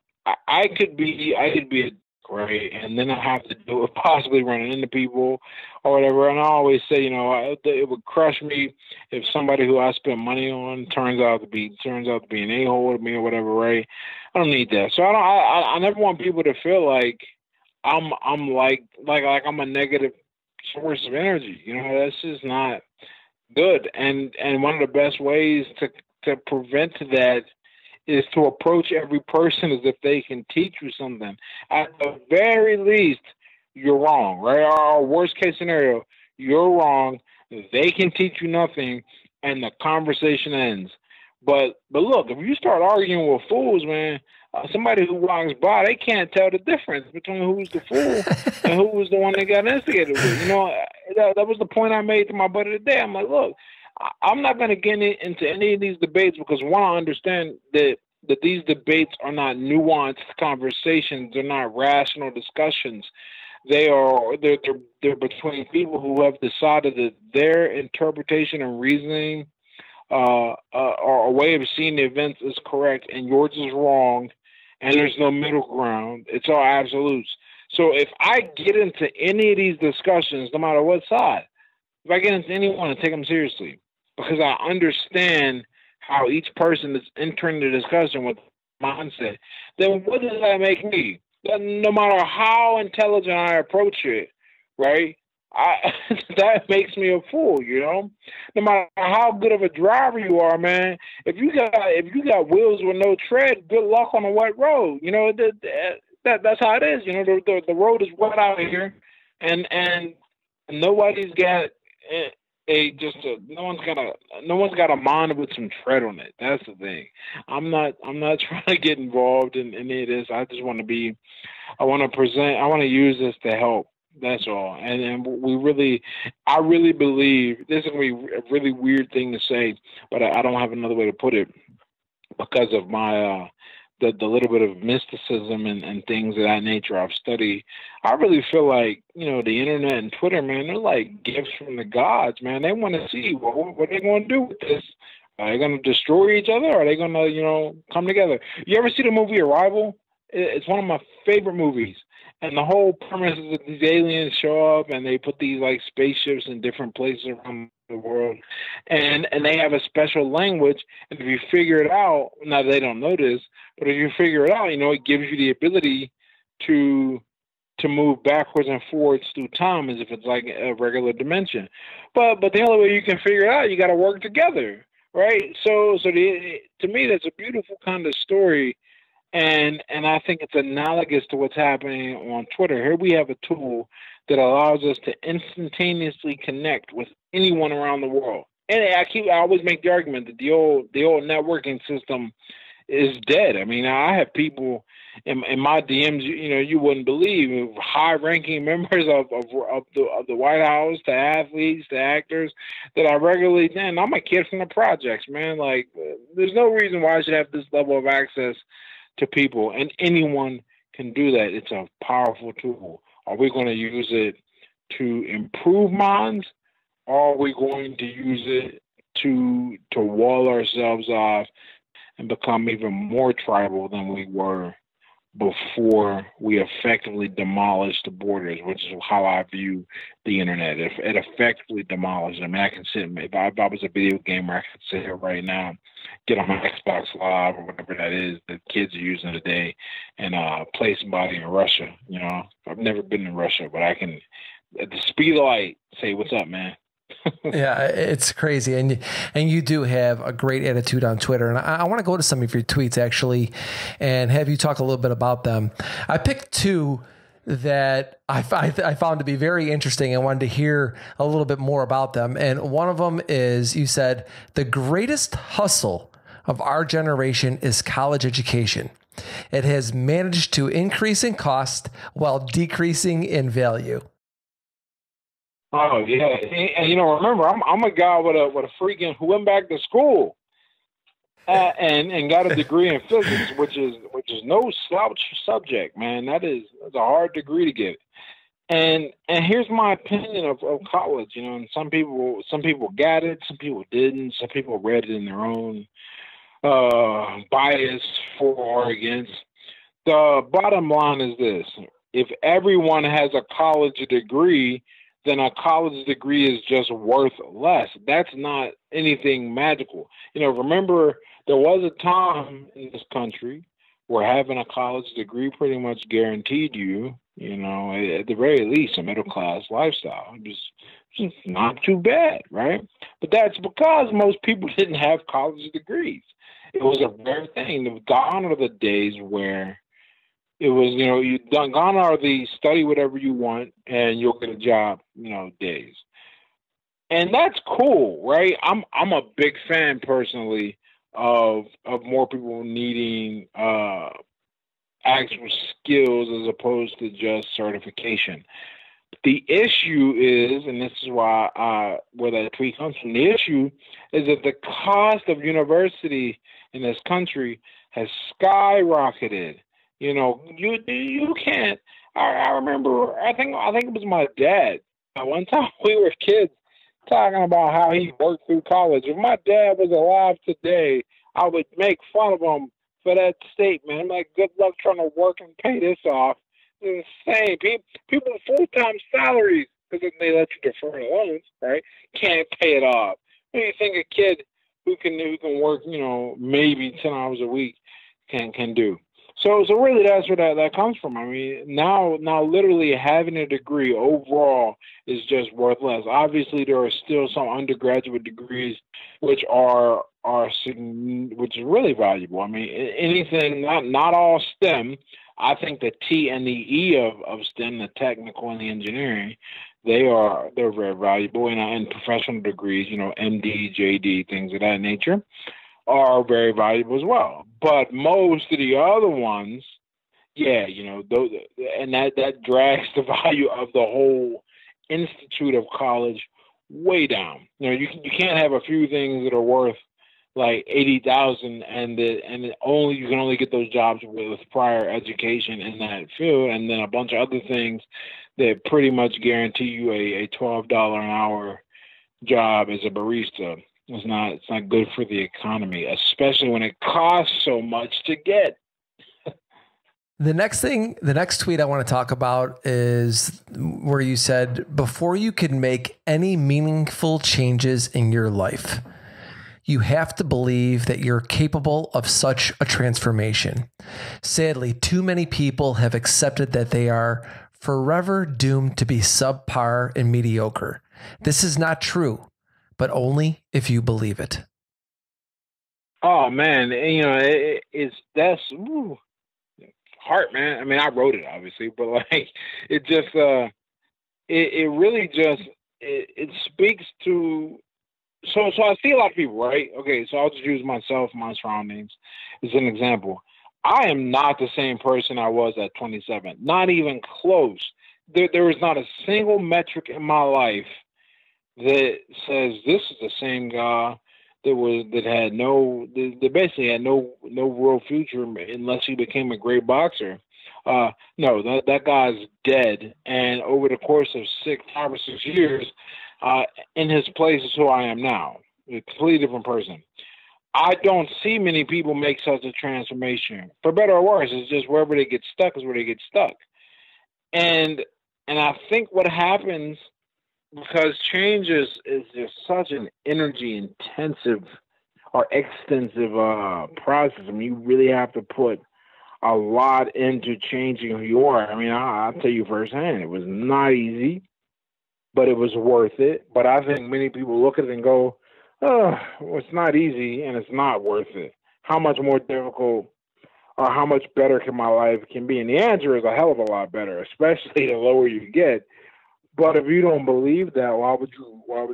I could be a right, and then I have to do it, possibly running into people or whatever. And I always say, you know, it would crush me if somebody who I spend money on turns out to be an a-hole to me or whatever, right? I don't need that. So I never want people to feel like I'm like I'm a negative source of energy. You know, that's just not good. And one of the best ways to prevent that is to approach every person as if they can teach you something. At the very least, you're wrong, right? Our worst case scenario, you're wrong. They can teach you nothing, and the conversation ends. But look, if you start arguing with fools, man, somebody who walks by, they can't tell the difference between who's the fool and who was the one that got instigated with. You know, that was the point I made to my buddy today. I'm like, look, I'm not going to get into any of these debates, because one, I understand that these debates are not nuanced conversations. They're not rational discussions. They're between people who have decided that their interpretation and reasoning or a way of seeing the events is correct and yours is wrong, and there's no middle ground. It's all absolutes. So if I get into any of these discussions, no matter what side, if I get into anyone, I take them seriously, because I understand how each person is entering the discussion with mindset. Then what does that make me? No matter how intelligent I approach it, right? That makes me a fool, you know. No matter how good of a driver you are, man. If you got wheels with no tread, good luck on a wet road. You know, that's how it is. You know, the road is wet out here, and nobody's got no one's got a mind with some tread on it. That's the thing. I'm not trying to get involved in any of this. I just want to I want to use this to help. That's all. And I really believe this is going to be a really weird thing to say, but I don't have another way to put it, because of my the little bit of mysticism and things of that nature I've studied. I really feel like, you know, the internet and Twitter, man, they're like gifts from the gods, man. They want to see what they're going to do with this. Are they going to destroy each other? Or are they going to, you know, come together? You ever see the movie Arrival? It's one of my favorite movies. And the whole premise is that these aliens show up and they put these like spaceships in different places around the world, and they have a special language. And if you figure it out, now they don't know this, but if you figure it out, you know, it gives you the ability to to move backwards and forwards through time as if it's like a regular dimension. But the only way you can figure it out, you got to work together, right? To me, that's a beautiful kind of story, and I think it's analogous to what's happening on Twitter. Here we have a tool that allows us to instantaneously connect with anyone around the world. And I always make the argument that the old networking system is dead. I mean, I have people in my DMs, you wouldn't believe, high-ranking members of the White House, to athletes, to actors that I regularly. And I'm a kid from the projects, man. Like, there's no reason why I should have this level of access to people, and anyone can do that. It's a powerful tool. Are we going to use it to improve minds, or are we going to use it to wall ourselves off and become even more tribal than we were before we effectively demolished the borders, which is how I view the internet. If it effectively demolished, I mean, I can sit, if I was a video gamer, I could sit here right now, get on my Xbox Live or whatever that is that kids are using today, and play somebody in Russia. I've never been in Russia, but I can, at the speed of light, say, "What's up, man?" Yeah, it's crazy. And you do have a great attitude on Twitter. And I want to go to some of your tweets, actually, and have you talk a little bit about them. I picked two that I found to be very interesting and wanted to hear a little bit more about them. And one of them is, you said, the greatest hustle of our generation is college education. It has managed to increase in cost while decreasing in value. Oh yeah, and remember, I'm a guy with a freaking who went back to school and got a degree in physics, which is no slouch subject, man. That's a hard degree to get. And here's my opinion of college. And some people got it, some people didn't, some people read it in their own bias for or against. The bottom line is this: if everyone has a college degree, then a college degree is just worth less. That's not anything magical. Remember, there was a time in this country where having a college degree pretty much guaranteed you, at the very least, a middle-class lifestyle. It was just not too bad, right? But that's because most people didn't have college degrees. It was a rare thing. Gone are the days where it was, gone are the study whatever you want and you'll get a job, days. And that's cool, right? I'm a big fan personally of more people needing actual skills as opposed to just certification. The issue is, and this is why where that tweet comes from, the issue is that the cost of university in this country has skyrocketed. You can't. I remember. I think it was my dad. One time we were kids talking about how he worked through college. If my dad was alive today, I would make fun of him for that statement. I'm like, good luck trying to work and pay this off. It's insane. People with full-time salaries, because they let you defer the loans, right? Can't pay it off. What do you think a kid who can work, maybe 10 hours a week can do? So really, that's where that comes from. I mean, now literally having a degree overall is just worth less. Obviously, there are still some undergraduate degrees which are which is really valuable. I mean, anything, not all STEM. I think the T and the E of STEM, the technical and the engineering, they're very valuable. And professional degrees, MD, JD, things of that nature, are very valuable as well. But most of the other ones, those, and that drags the value of the whole institute of college way down. You can't have a few things that are worth like $80,000 and you can only get those jobs with prior education in that field, and then a bunch of other things that pretty much guarantee you a $12 an hour job as a barista. It's not good for the economy, especially when it costs so much to get. The next tweet I want to talk about is where you said, before you can make any meaningful changes in your life, you have to believe that you're capable of such a transformation. Sadly, too many people have accepted that they are forever doomed to be subpar and mediocre. This is not true, but only if you believe it. Oh man, that's heart, man. I mean, I wrote it obviously, but like it just it really just it speaks to. So I see a lot of people, right? Okay, so I'll just use myself, my surroundings, as an example. I am not the same person I was at 27. Not even close. There is not a single metric in my life that says this is the same guy that basically had no real future unless he became a great boxer. No, that guy's dead. And over the course of 5 or 6 years, in his place is who I am now, a completely different person. I don't see many people make such a transformation, for better or worse. It's just wherever they get stuck is where they get stuck. And I think what happens, because change is just such an energy intensive or extensive process. I mean, you really have to put a lot into changing who you are. I mean, I'll tell you firsthand, it was not easy, but it was worth it. But I think many people look at it and go, oh, well, it's not easy and it's not worth it. How much more difficult or how much better can my life can be? And the answer is a hell of a lot better, especially the lower you get. But if you don't believe that, why would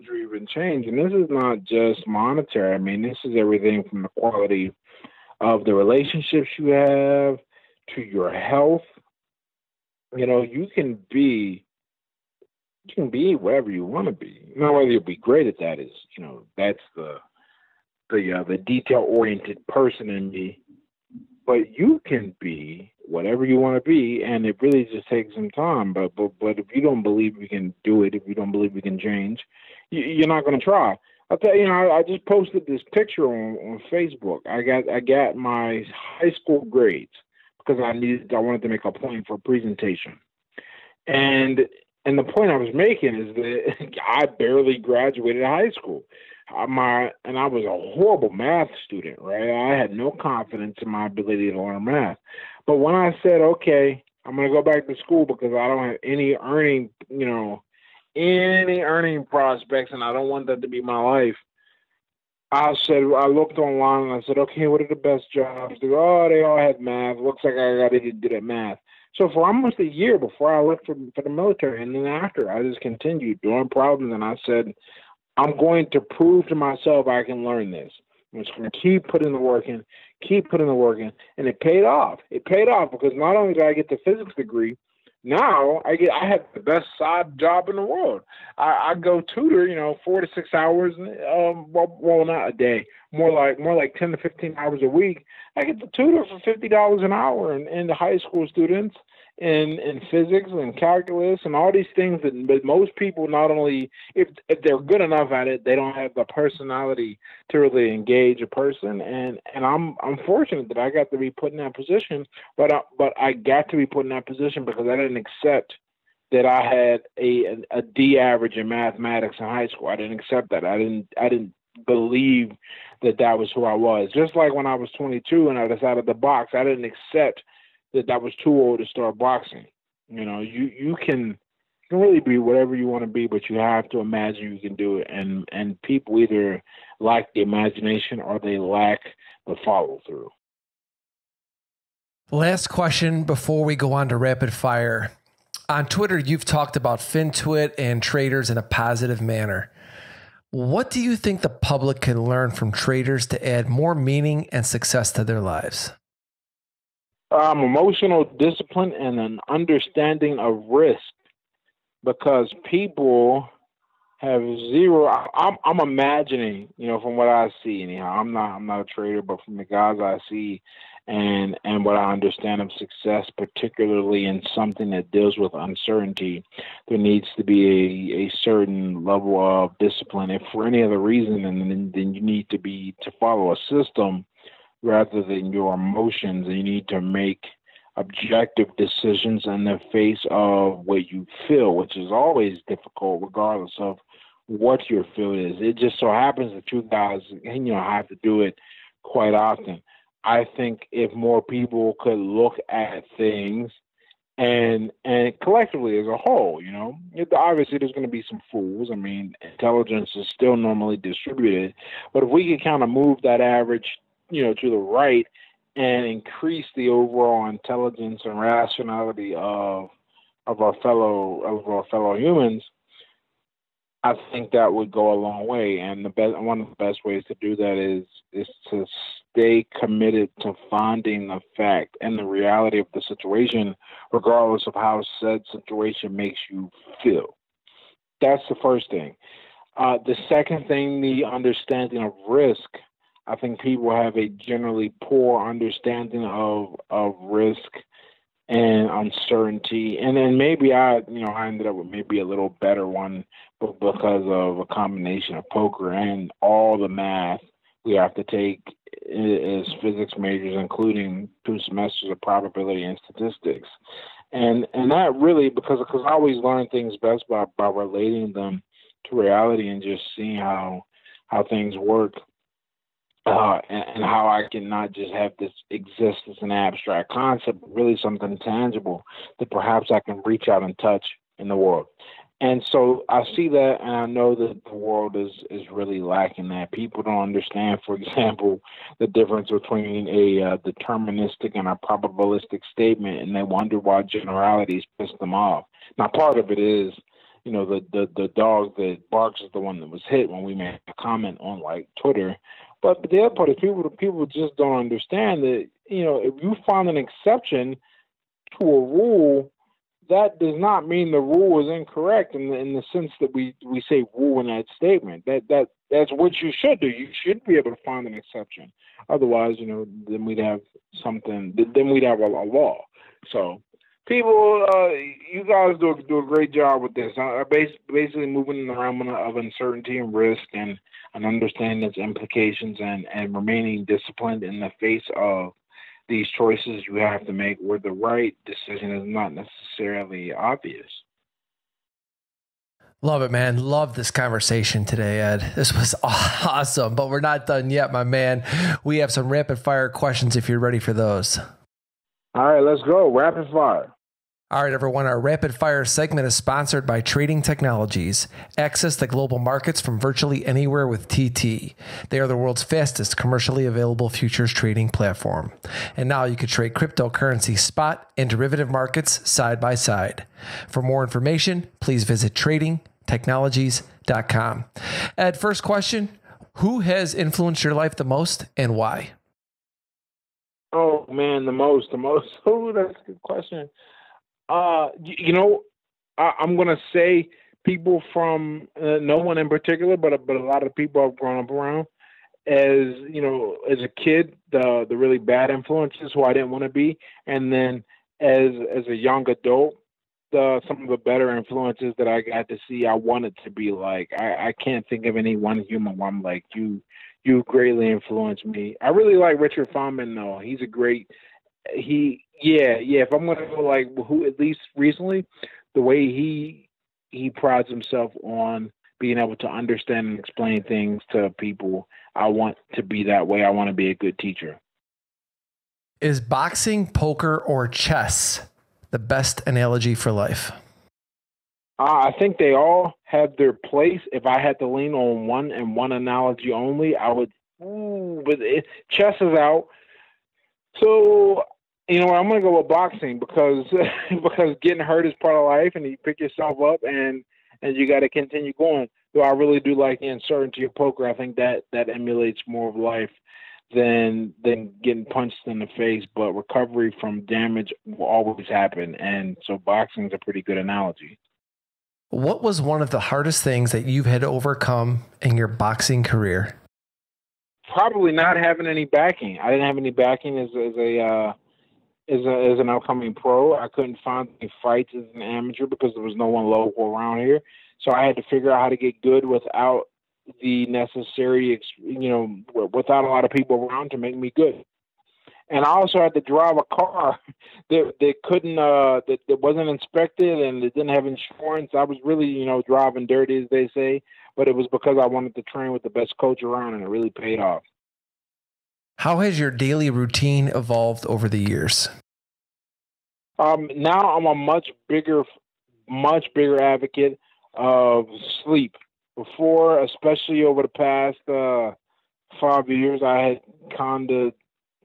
you even change? And this is not just monetary. I mean, this is everything from the quality of the relationships you have to your health. You can be whatever you want to be. Now, whether you'll be great at that is, that's the detail-oriented person in me. But you can be whatever you want to be, and it really just takes some time. But if you don't believe you can do it, if you don't believe you can change, you're not going to try. I'll tell you, I just posted this picture on Facebook. I got my high school grades because I wanted to make a point for a presentation, and the point I was making is that I barely graduated high school. And I was a horrible math student, right? I had no confidence in my ability to learn math. But when I said, okay, I'm going to go back to school because I don't have any earning prospects, and I don't want that to be my life. I looked online and I said, okay, what are the best jobs? They all had math. Looks like I got to get good at math. So for almost a year before I left for the military, and then after, I just continued doing problems, and I said, I'm going to prove to myself I can learn this. I'm just going to keep putting the work in, and it paid off. It paid off because not only did I get the physics degree, now I have the best side job in the world. I go tutor, 4 to 6 hours, well, not a day, more like 10 to 15 hours a week. I get to tutor for $50 an hour and the high school students in physics and calculus and all these things but most people, not only if they're good enough at it, they don't have the personality to really engage a person. And I'm fortunate that I got to be put in that position, but I got to be put in that position because I didn't accept that I had a D average in mathematics in high school. I didn't accept that. I didn't believe that was who I was. Just like when I was 22 and I decided to box, I didn't accept that was too old to start boxing. You can really be whatever you want to be, but you have to imagine you can do it. And people either lack the imagination or they lack the follow through. Last question before we go on to rapid fire. On Twitter, you've talked about FinTwit and traders in a positive manner. What do you think the public can learn from traders to add more meaning and success to their lives? Emotional discipline and an understanding of risk, because people have zero. I'm imagining, from what I see anyhow. I'm not a trader, but from the guys I see and what I understand of success, particularly in something that deals with uncertainty, there needs to be a certain level of discipline. If for any other reason, then you need to follow a system rather than your emotions. And you need to make objective decisions in the face of what you feel, which is always difficult regardless of what your feel is. It just so happens that you guys, have to do it quite often. I think if more people could look at things and collectively as a whole, obviously there's going to be some fools. I mean, intelligence is still normally distributed, but if we could kind of move that average, to the right and increase the overall intelligence and rationality of our fellow humans, I think that would go a long way. And one of the best ways to do that is to stay committed to finding the fact and the reality of the situation, regardless of how said situation makes you feel. That's the first thing. The second thing, the understanding of risk. I think people have a generally poor understanding of risk and uncertainty. And then maybe I ended up with maybe a little better one, but because of a combination of poker and all the math we have to take as physics majors, including 2 semesters of probability and statistics. And that really, because I always learn things best by relating them to reality and just seeing how things work. And how I can not just have this exist as an abstract concept, but really something tangible that perhaps I can reach out and touch in the world. And so I see that, and I know that the world is really lacking that. People don't understand, for example, the difference between a deterministic and a probabilistic statement, and they wonder why generalities piss them off. Now, part of it is, the dog that barks is the one that was hit when we made a comment on like Twitter. But the other part is people just don't understand that, if you find an exception to a rule, that does not mean the rule is incorrect in the sense that we say rule in that statement. That's what you should do. You should be able to find an exception. Otherwise, then we'd have something. Then we'd have a law. So people, you guys do a great job with this. Basically moving in the realm of uncertainty and risk and understanding its implications and remaining disciplined in the face of these choices you have to make where the right decision is not necessarily obvious. Love it, man. Love this conversation today, Ed. This was awesome, but we're not done yet, my man. We have some rapid fire questions if you're ready for those. All right, let's go. Rapid fire. All right, everyone. Our rapid fire segment is sponsored by Trading Technologies. Access the global markets from virtually anywhere with TT. They are the world's fastest commercially available futures trading platform. And now you can trade cryptocurrency spot and derivative markets side by side. For more information, please visit tradingtechnologies.com. Ed, first question. Who has influenced your life the most and why? Oh, man, the most. Oh, that's a good question. I'm going to say people from no one in particular, but a lot of people I've grown up around. As a kid, the really bad influences who I didn't want to be, and then as a young adult, some of the better influences that I got to see, I wanted to be like. I can't think of any one human where I'm like, you greatly influenced me. I really like Richard Furman, though. He's a great. If I'm gonna go like who, at least recently, the way he prides himself on being able to understand and explain things to people, I want to be that way. I want to be a good teacher. Is boxing, poker, or chess the best analogy for life? I think they all have their place. If I had to lean on one and one analogy only, I would. But chess is out. So, I'm going to go with boxing because getting hurt is part of life, and you pick yourself up and you got to continue going. Though I really do like the uncertainty of poker. I think that emulates more of life than getting punched in the face. But recovery from damage will always happen, and so boxing is a pretty good analogy. What was one of the hardest things that you've had to overcome in your boxing career? Probably not having any backing. I didn't have any backing as an upcoming pro. I couldn't find any fights as an amateur because there was no one local around here. So I had to figure out how to get good without the necessary, without a lot of people around to make me good. And I also had to drive a car that couldn't, that wasn't inspected and it didn't have insurance. I was really, driving dirty, as they say, but it was because I wanted to train with the best coach around, and it really paid off. How has your daily routine evolved over the years? Now I'm a much bigger advocate of sleep. Before, especially over the past 5 years, I had kind of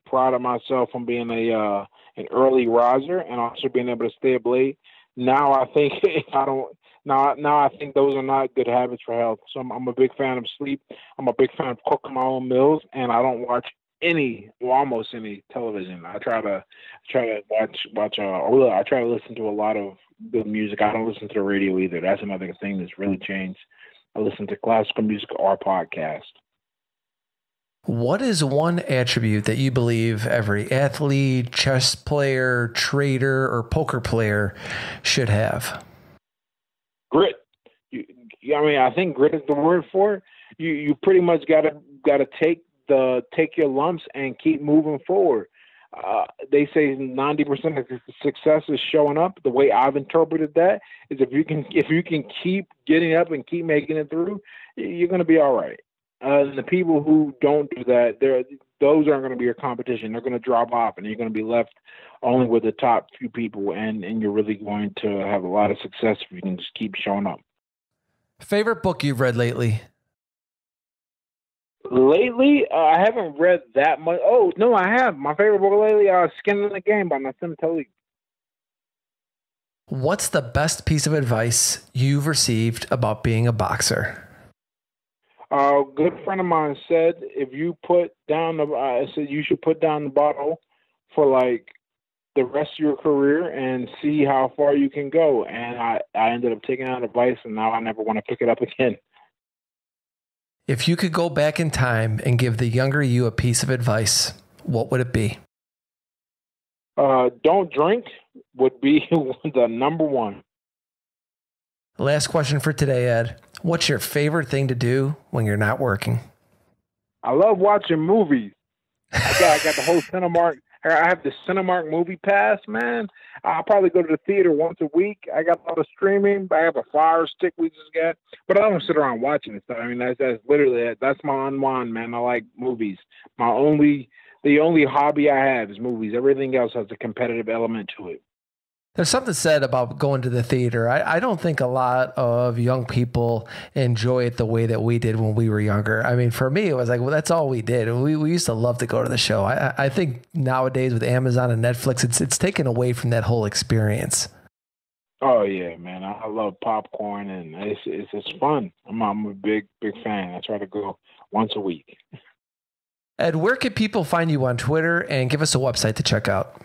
prided myself on being an early riser and also being able to stay up late. Now I think if I don't now I think those are not good habits for health. So I'm a big fan of sleep. I'm a big fan of cooking my own meals, and I don't watch almost any television. I try to watch I try to listen to a lot of good music. I don't listen to the radio either. That's another thing that's really changed. I listen to classical music or podcast. What is one attribute that you believe every athlete, chess player, trader, or poker player should have? Grit. I think grit is the word for it. You pretty much gotta take your lumps and keep moving forward. They say 90% of success is showing up. The way I've interpreted that is if you can keep getting up and keep making it through, you're going to be all right. And the people who don't do that, those aren't going to be your competition. They're going to drop off, and you're going to be left only with the top few people, and you're really going to have a lot of success if you can just keep showing up. Favorite book you've read lately? Lately, I haven't read that much. Oh, no, I have. My favorite book lately, Skin in the Game by Nassim Taleb. What's the best piece of advice you've received about being a boxer? A good friend of mine said if you put down you should put down the bottle for like the rest of your career and see how far you can go. And I ended up taking that advice, and now I never want to pick it up again. If you could go back in time and give the younger you a piece of advice, what would it be? Don't drink would be the number one. Last question for today, Ed. What's your favorite thing to do when you're not working? I love watching movies. I got the whole Cinemark. I have the Cinemark movie pass, man. I'll probably go to the theater once a week. I got all the streaming. I have a Fire Stick we just got. But I don't sit around watching it. I mean, that's literally it. That's my unwind, man. I like movies. The only hobby I have is movies. Everything else has a competitive element to it. There's something said about going to the theater. I don't think a lot of young people enjoy it the way that we did when we were younger. I mean, for me, it was like, well, that's all we did. And we used to love to go to the show. I think nowadays with Amazon and Netflix, it's taken away from that whole experience. Oh, yeah, man. I love popcorn, and it's fun. I'm a big fan. I try to go once a week. Ed, where can people find you on Twitter, and give us a website to check out?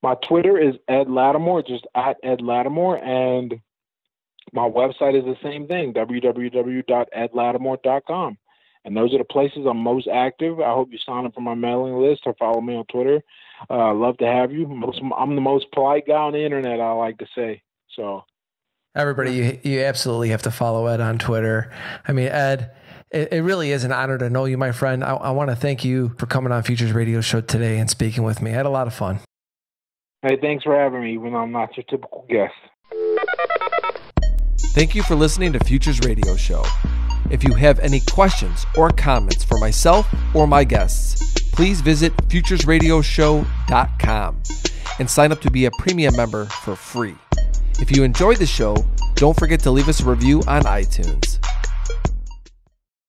My Twitter is Ed Latimore, just at Ed Latimore, and my website is the same thing, www.edlatimore.com. And those are the places I'm most active. I hope you sign up for my mailing list or follow me on Twitter. Love to have you. I'm the most polite guy on the internet, I like to say. So, everybody, you absolutely have to follow Ed on Twitter. I mean, Ed, it really is an honor to know you, my friend. I want to thank you for coming on Futures Radio Show today and speaking with me. I had a lot of fun. Hey, thanks for having me, even though I'm not your typical guest. Thank you for listening to Futures Radio Show. If you have any questions or comments for myself or my guests, please visit futuresradioshow.com and sign up to be a premium member for free. If you enjoyed the show, don't forget to leave us a review on iTunes.